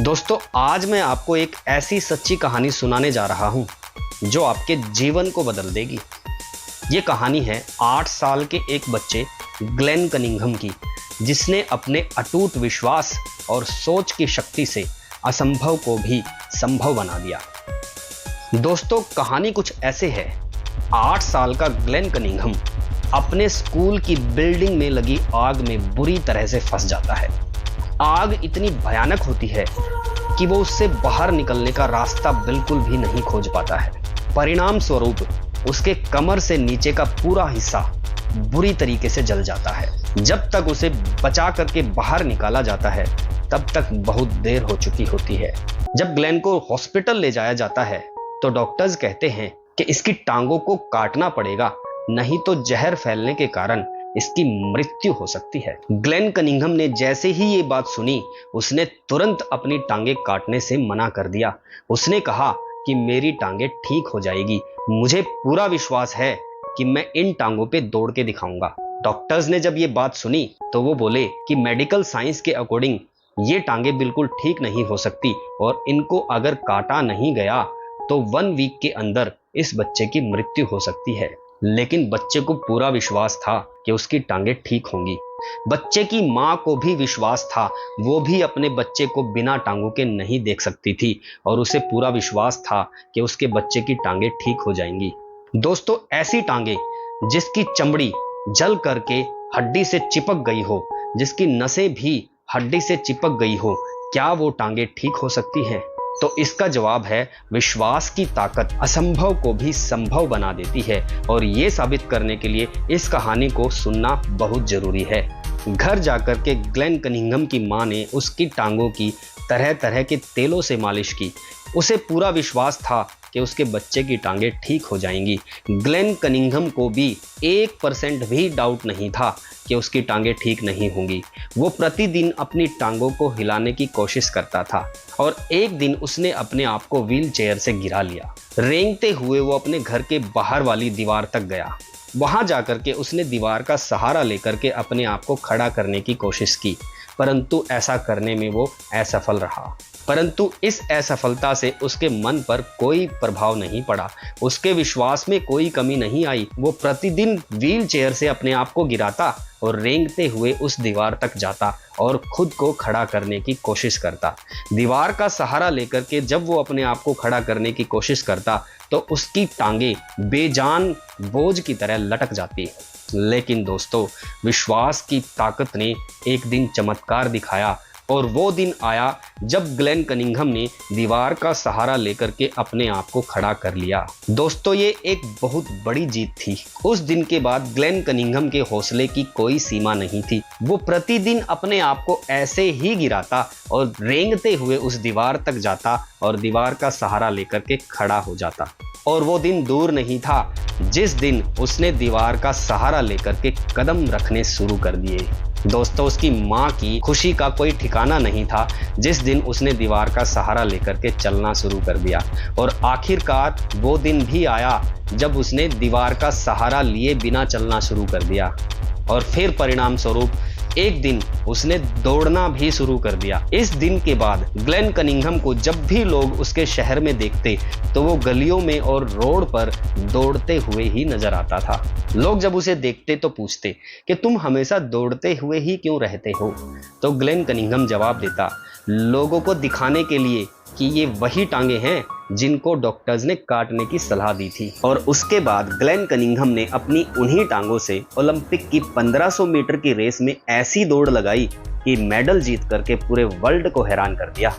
दोस्तों, आज मैं आपको एक ऐसी सच्ची कहानी सुनाने जा रहा हूं जो आपके जीवन को बदल देगी। ये कहानी है 8 साल के एक बच्चे ग्लेन कनिंघम की, जिसने अपने अटूट विश्वास और सोच की शक्ति से असंभव को भी संभव बना दिया। दोस्तों, कहानी कुछ ऐसे है। 8 साल का ग्लेन कनिंघम अपने स्कूल की बिल्डिंग में लगी आग में बुरी तरह से फंस जाता है। आग इतनी भयानक होती है कि वो उससे बाहर निकलने का रास्ता बिल्कुल भी नहीं खोज पाता है। परिणाम स्वरूप उसके कमर से नीचे का पूरा हिस्सा बुरी तरीके से जल जाता है। जब तक उसे बचा करके बाहर निकाला जाता है, तब तक बहुत देर हो चुकी होती है। जब ग्लेन को हॉस्पिटल ले जाया जाता है तो डॉक्टर्स कहते हैं कि इसकी टांगों को काटना पड़ेगा, नहीं तो जहर फैलने के कारण इसकी मृत्यु हो सकती है। ग्लेन कनिंघम ने जैसे ही ये बात सुनी, उसने तुरंत अपनी टांगे काटने से मना कर दिया। उसने कहा कि मेरी टांगे ठीक हो जाएगी, मुझे पूरा विश्वास है कि मैं इन टांगों पे दौड़ के दिखाऊंगा। डॉक्टर्स ने जब ये बात सुनी तो वो बोले कि मेडिकल साइंस के अकॉर्डिंग ये टांगे बिल्कुल ठीक नहीं हो सकती और इनको अगर काटा नहीं गया तो 1 वीक के अंदर इस बच्चे की मृत्यु हो सकती है। लेकिन बच्चे को पूरा विश्वास था कि उसकी टांगे ठीक होंगी। बच्चे की मां को भी विश्वास था, वो भी अपने बच्चे को बिना टांगों के नहीं देख सकती थी और उसे पूरा विश्वास था कि उसके बच्चे की टांगे ठीक हो जाएंगी। दोस्तों, ऐसी टांगे जिसकी चमड़ी जल करके हड्डी से चिपक गई हो, जिसकी नसें भी हड्डी से चिपक गई हो, क्या वो टांगे ठीक हो सकती हैं? तो इसका जवाब है, विश्वास की ताकत असंभव को भी संभव बना देती है। और ये साबित करने के लिए इस कहानी को सुनना बहुत जरूरी है। घर जाकर के ग्लेन कनिंघम की मां ने उसकी टांगों की तरह तरह के तेलों से मालिश की। उसे पूरा विश्वास था कि उसके बच्चे की टांगे ठीक हो जाएंगी। ग्लेन कनिंघम को भी 1% भी डाउट नहीं था कि उसकी टांगे ठीक नहीं होंगी। वो प्रतिदिन अपनी टांगों को हिलाने की कोशिश करता था और एक दिन उसने अपने आप को व्हील चेयर से गिरा लिया। रेंगते हुए वो अपने घर के बाहर वाली दीवार तक गया। वहां जाकर के उसने दीवार का सहारा लेकर के अपने आप को खड़ा करने की कोशिश की, परंतु ऐसा करने में वो असफल रहा। परंतु इस असफलता से उसके मन पर कोई प्रभाव नहीं पड़ा, उसके विश्वास में कोई कमी नहीं आई। वो प्रतिदिन व्हील चेयर से अपने आप को गिराता और रेंगते हुए उस दीवार तक जाता और खुद को खड़ा करने की कोशिश करता। दीवार का सहारा लेकर के जब वो अपने आप को खड़ा करने की कोशिश करता तो उसकी टांगे बेजान बोझ की तरह लटक जाती। लेकिन दोस्तों, विश्वास की ताकत ने एक दिन चमत्कार दिखाया और वो दिन आया जब ग्लेन कनिंघम ने दीवार का सहारा लेकर के अपने आप को खड़ा कर लिया। दोस्तों, ये एक बहुत बड़ी जीत थी। उस दिन के बाद ग्लेन कनिंघम के हौसले की कोई सीमा नहीं थी। वो प्रतिदिन अपने आप को ऐसे ही गिराता और रेंगते हुए उस दीवार तक जाता और दीवार का सहारा लेकर के खड़ा हो जाता। और वो दिन दूर नहीं था जिस दिन उसने दीवार का सहारा लेकर के कदम रखने शुरू कर दिए। दोस्तों, उसकी मां की खुशी का कोई ठिकाना नहीं था जिस दिन उसने दीवार का सहारा लेकर के चलना शुरू कर दिया। और आखिरकार वो दिन भी आया जब उसने दीवार का सहारा लिए बिना चलना शुरू कर दिया। और फिर परिणाम स्वरूप एक दिन उसने दौड़ना भी शुरू कर दिया। इस दिन के बाद ग्लेन कनिंघम को जब भी लोग उसके शहर में देखते तो वो गलियों में और रोड पर दौड़ते हुए ही नजर आता था। लोग जब उसे देखते तो पूछते कि तुम हमेशा दौड़ते हुए ही क्यों रहते हो? तो ग्लेन कनिंघम जवाब देता, लोगों को दिखाने के लिए कि ये वही टांगे हैं जिनको डॉक्टर्स ने काटने की सलाह दी थी। और उसके बाद ग्लेन कनिंघम ने अपनी उन्हीं टांगों से ओलंपिक की 1500 मीटर की रेस में ऐसी दौड़ लगाई कि मेडल जीत करके पूरे वर्ल्ड को हैरान कर दिया।